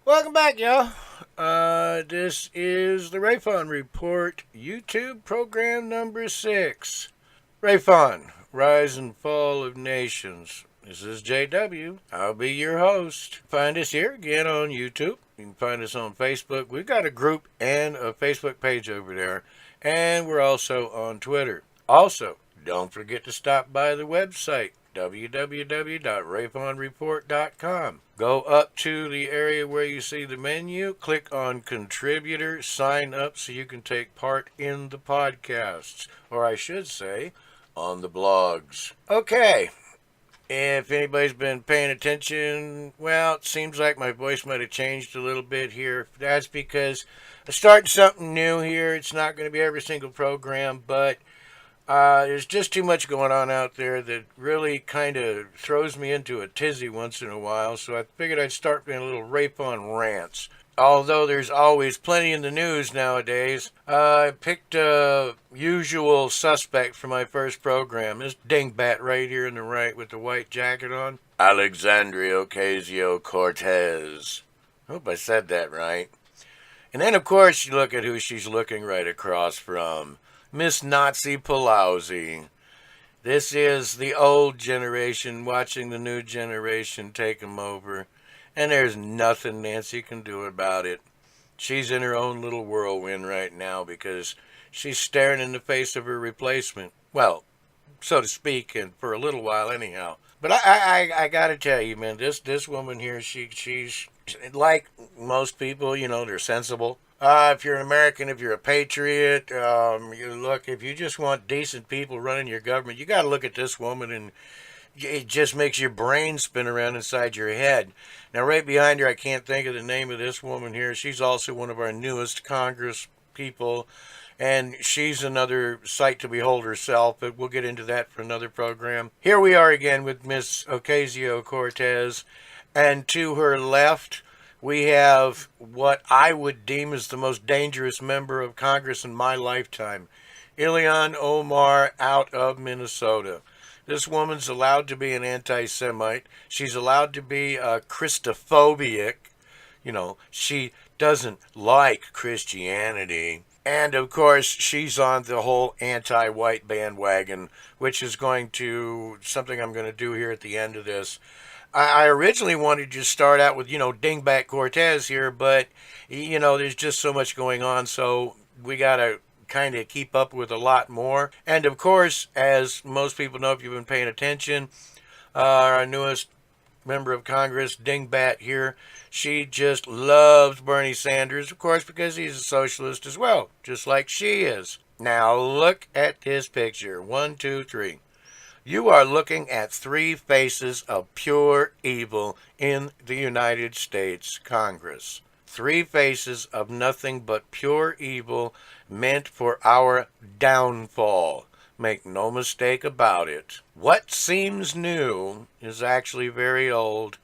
Welcome back, y'all. This is the RAFON Report, YouTube program number 6. RAFON, Rise and Fall of Nations. This is JW. I'll be your host. Find us here again on YouTube. You can find us on Facebook. We've got a group and a Facebook page over there. And we're also on Twitter. Also, don't forget to stop by the website, www.rafonreport.com. Go up to the area where you see the menu, click on Contributor, sign up so you can take part in the podcasts, or I should say, on the blogs. Okay, if anybody's been paying attention, well, it seems like my voice might have changed a little bit here. That's because I'm starting something new here. It's not going to be every single program, but there's just too much going on out there that really kind of throws me into a tizzy once in a while, so I figured I'd start being a little rape on rants. Although there's always plenty in the news nowadays, I picked a usual suspect for my first program. This dingbat right here in the right with the white jacket on. Alexandria Ocasio-Cortez. Hope I said that right. And then, of course, you look at who she's looking right across from. Miss Nazi Pelosi. This is the old generation watching the new generation take them over. And there's nothing Nancy can do about it. She's in her own little whirlwind right now because she's staring in the face of her replacement. Well, so to speak, and for a little while anyhow. But I gotta tell you, man, this woman here, she's like most people, they're sensible. If you're an American, if you're a patriot, if you just want decent people running your government, you got to look at this woman, and it just makes your brain spin around inside your head. Now, right behind her, I can't think of the name of this woman here. She's also one of our newest Congress people, and she's another sight to behold herself, but we'll get into that for another program. Here we are again with Miss Ocasio-Cortez, and to her left, we have what I would deem as the most dangerous member of Congress in my lifetime, Ilhan Omar out of Minnesota. This woman's allowed to be an anti-Semite. She's allowed to be Christophobic. She doesn't like Christianity. And, of course, she's on the whole anti-white bandwagon, which is something I'm going to do here at the end of this. I originally wanted to start out with, Dingbat Cortez here, but, there's just so much going on, so we got to kind of keep up with a lot more. And, of course, as most people know if you've been paying attention, our newest member of Congress, Dingbat here, she just loves Bernie Sanders, of course, because he's a socialist as well, just like she is. Now, look at this picture. 1, 2, 3. You are looking at 3 faces of pure evil in the United States Congress. 3 faces of nothing but pure evil meant for our downfall. Make no mistake about it. What seems new is actually very old.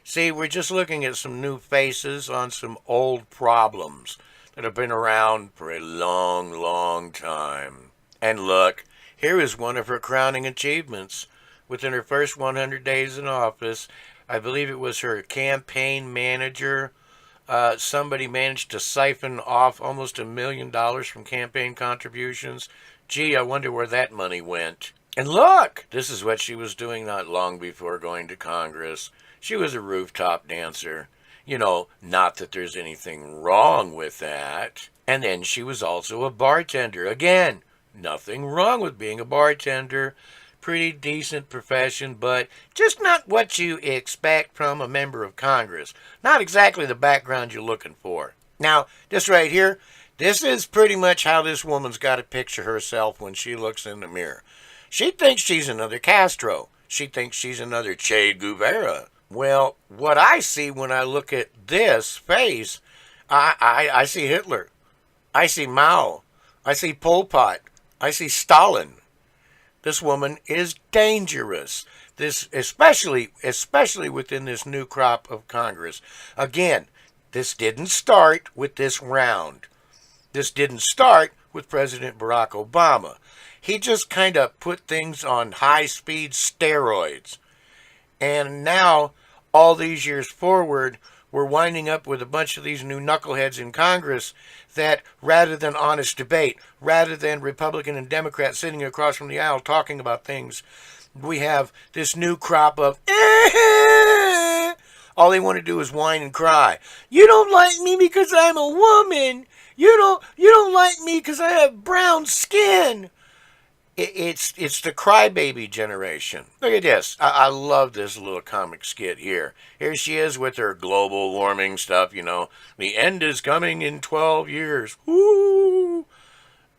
See, we're just looking at some new faces on some old problems that have been around for a long, long time. And look, here is one of her crowning achievements. Within her first 100 days in office, I believe it was her campaign manager, somebody managed to siphon off almost $1 million from campaign contributions. Gee, I wonder where that money went. And look, this is what she was doing not long before going to Congress. She was a rooftop dancer. Not that there's anything wrong with that. And then she was also a bartender. Again, nothing wrong with being a bartender. Pretty decent profession, but just not what you expect from a member of Congress. Not exactly the background you're looking for. Now, this right here, this is pretty much how this woman's got to picture herself when she looks in the mirror. She thinks she's another Castro. She thinks she's another Che Guevara. Well, what I see when I look at this face, I see Hitler. I see Mao. I see Pol Pot. I see Stalin. This woman is dangerous. This, especially within this new crop of Congress. Again, this didn't start with this round. This didn't start with President Barack Obama. He just kind of put things on high-speed steroids. And now, all these years forward, we're winding up with a bunch of these new knuckleheads in Congress that, rather than honest debate, rather than Republican and Democrat sitting across from the aisle talking about things, we have this new crop of all they want to do is whine and cry. You don't like me because I'm a woman. You don't like me because I have brown skin. It's the crybaby generation. Look at this. I love this little comic skit here. Here she is with her global warming stuff, The end is coming in 12 years. Woo!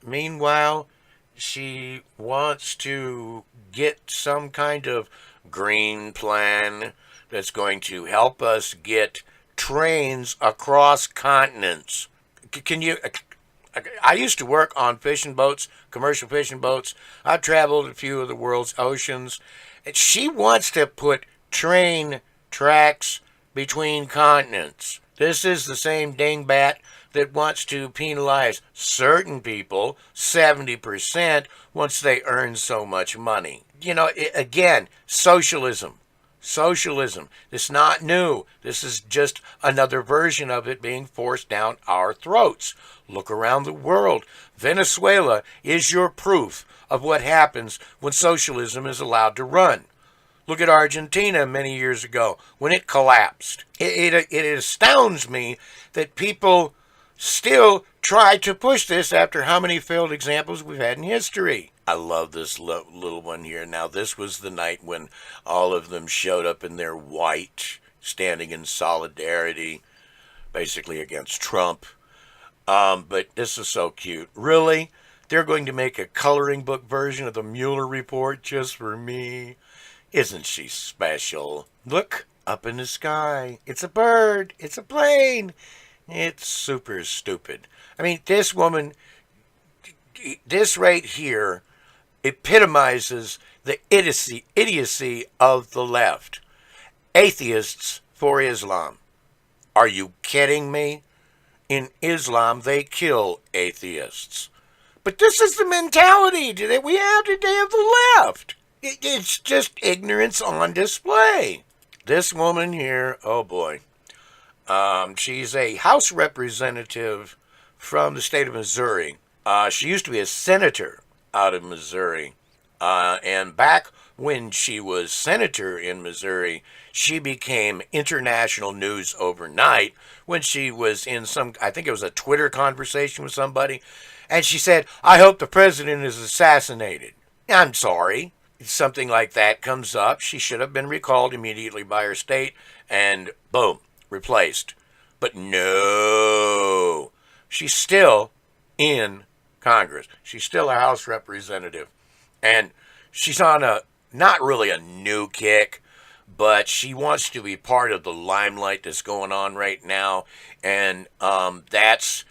Meanwhile, she wants to get some kind of green plan that's going to help us get trains across continents. Can you... I used to work on fishing boats, commercial fishing boats. I've traveled a few of the world's oceans. And she wants to put train tracks between continents. This is the same dingbat that wants to penalize certain people 70% once they earn so much money. Again, socialism. Socialism. This is not new. This is just another version of it being forced down our throats. Look around the world. Venezuela is your proof of what happens when socialism is allowed to run. Look at Argentina many years ago when it collapsed. It astounds me that people still try to push this after how many failed examples we've had in history. I love this little one here. Now, this was the night when all of them showed up in their white, standing in solidarity, basically against Trump. But this is so cute. Really? They're going to make a coloring book version of the Mueller report just for me? Isn't she special? Look, up in the sky. It's a bird. It's a plane. It's super stupid. I mean, this woman, this right here, epitomizes the idiocy of the left. Atheists for Islam. Are you kidding me? In Islam, they kill atheists. But this is the mentality that we have today of the left. It's just ignorance on display. This woman here, oh boy. She's a House representative from the state of Missouri. She used to be a senator out of Missouri. And back when she was senator in Missouri, she became international news overnight when she was in I think it was a Twitter conversation with somebody. And she said, I hope the president is assassinated. I'm sorry. Something like that comes up. She should have been recalled immediately by her state and boom, replaced. But no, she's still in Congress. She's still a House representative. And she's on not really a new kick, but she wants to be part of the limelight that's going on right now. And that's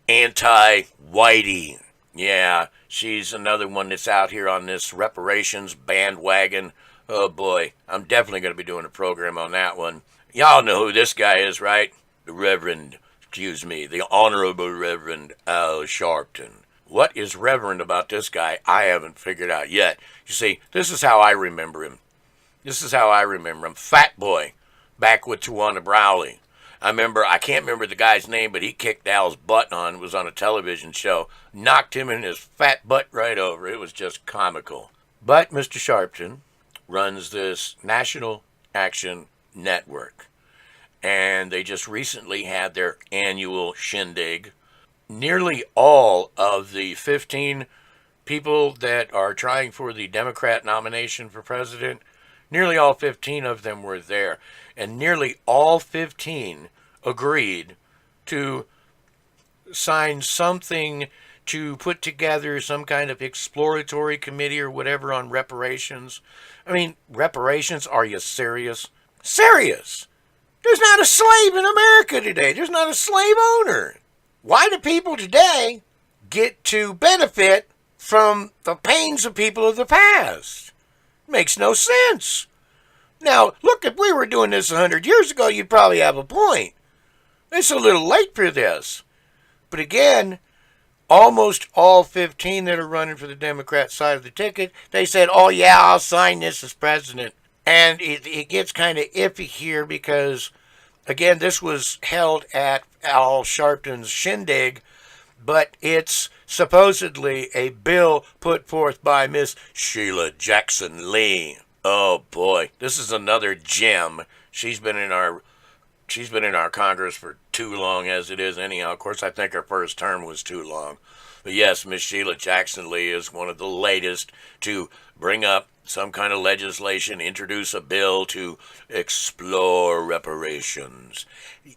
anti-whitey. Yeah, she's another one that's out here on this reparations bandwagon. Oh boy, I'm definitely going to be doing a program on that one. Y'all know who this guy is, right? The Honorable Reverend Al Sharpton. What is reverend about this guy? I haven't figured out yet. You see, this is how I remember him. Fat boy, back with Tawana Browley. I can't remember the guy's name, but he kicked Al's butt it was on a television show. Knocked him in his fat butt right over. It was just comical. But Mr. Sharpton runs this National Action Network. And they just recently had their annual shindig. Nearly all of the 15 people that are trying for the Democrat nomination for president, nearly all 15 of them were there. And nearly all 15 agreed to sign something to put together some kind of exploratory committee or whatever on reparations. I mean, reparations? Are you serious? Serious! There's not a slave in America today. There's not a slave owner. Why do people today get to benefit from the pains of people of the past? Makes no sense. Now, look, if we were doing this 100 years ago, you'd probably have a point. It's a little late for this. But again, almost all 15 that are running for the Democrat side of the ticket, they said, oh yeah, I'll sign this as president. And it gets kind of iffy here because Again, this was held at Al Sharpton's shindig, but it's supposedly a bill put forth by Miss Sheila Jackson Lee. Oh boy, this is another gem. She's been in our Congress for too long as it is anyhow. Of course, I think her first term was too long. But yes, Miss Sheila Jackson Lee is one of the latest to bring up some kind of legislation, introduce a bill to explore reparations.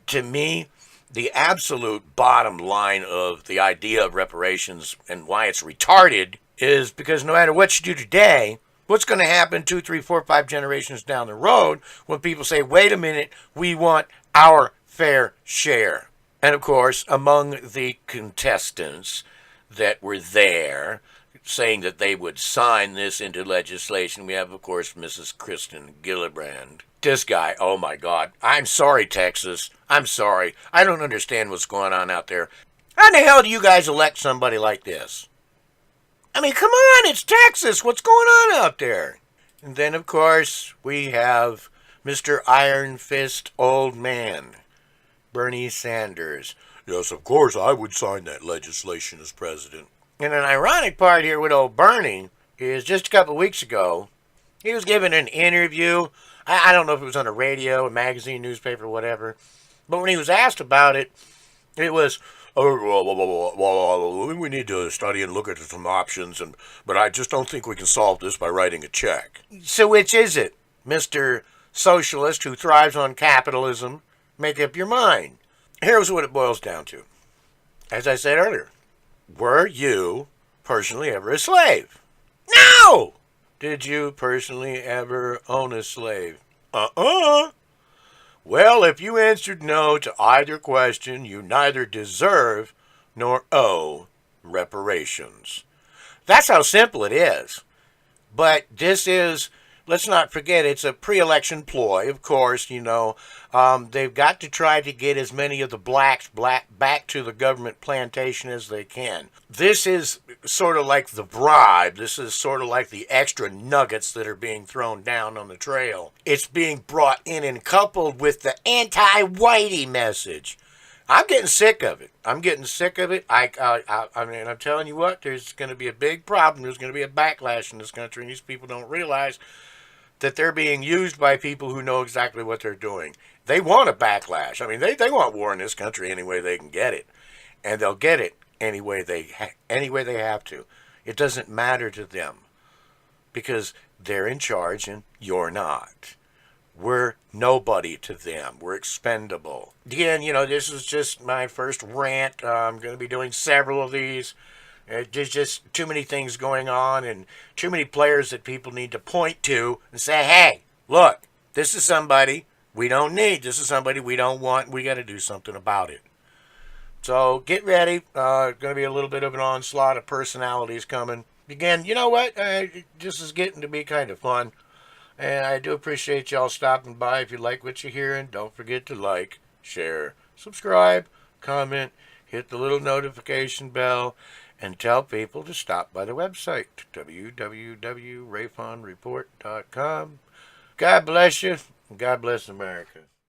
To me, the absolute bottom line of the idea of reparations and why it's retarded is because no matter what you do today, what's going to happen 2, 3, 4, 5 generations down the road when people say, wait a minute, we want our fair share? And of course, among the contestants that were there saying that they would sign this into legislation, we have, of course, Mrs. Kristen Gillibrand. This guy, oh my God. I'm sorry, Texas. I'm sorry. I don't understand what's going on out there. How the hell do you guys elect somebody like this? I mean, come on, it's Texas. What's going on out there? And then, of course, we have Mr. Iron Fist Old Man, Bernie Sanders. Yes, of course, I would sign that legislation as president. And an ironic part here with old Bernie is just a couple of weeks ago, he was giving an interview. I don't know if it was on a radio, a magazine, newspaper, whatever. But when he was asked about it, it was, we need to study and look at some options, but I just don't think we can solve this by writing a check. So which is it, Mr. Socialist who thrives on capitalism? Make up your mind. Here's what it boils down to. As I said earlier, were you personally ever a slave? No! Did you personally ever own a slave? Well, if you answered no to either question, you neither deserve nor owe reparations. That's how simple it is. But this is, let's not forget, it's a pre-election ploy. Of course, they've got to try to get as many of the blacks back to the government plantation as they can. This is sort of like the bribe. This is sort of like the extra nuggets that are being thrown down on the trail. It's being brought in and coupled with the anti-whitey message. I'm getting sick of it. I mean, I'm telling you what, there's going to be a big problem. There's going to be a backlash in this country, and these people don't realize that they're being used by people who know exactly what they're doing. They want a backlash. I mean, they want war in this country any way they can get it. And they'll get it any way they have to. It doesn't matter to them because they're in charge and you're not. We're nobody to them. We're expendable. Again, this is just my first rant. I'm going to be doing several of these. There's just too many things going on and too many players that people need to point to and say, hey, look, this is somebody we don't need. This is somebody we don't want. We got to do something about it. So get ready. Going to be a little bit of an onslaught of personalities coming. Again, you know what? This is getting to be kind of fun. And I do appreciate y'all stopping by. If you like what you're hearing, don't forget to like, share, subscribe, comment, hit the little notification bell, and tell people to stop by the website, www.rafonreport.com. God bless you, and God bless America.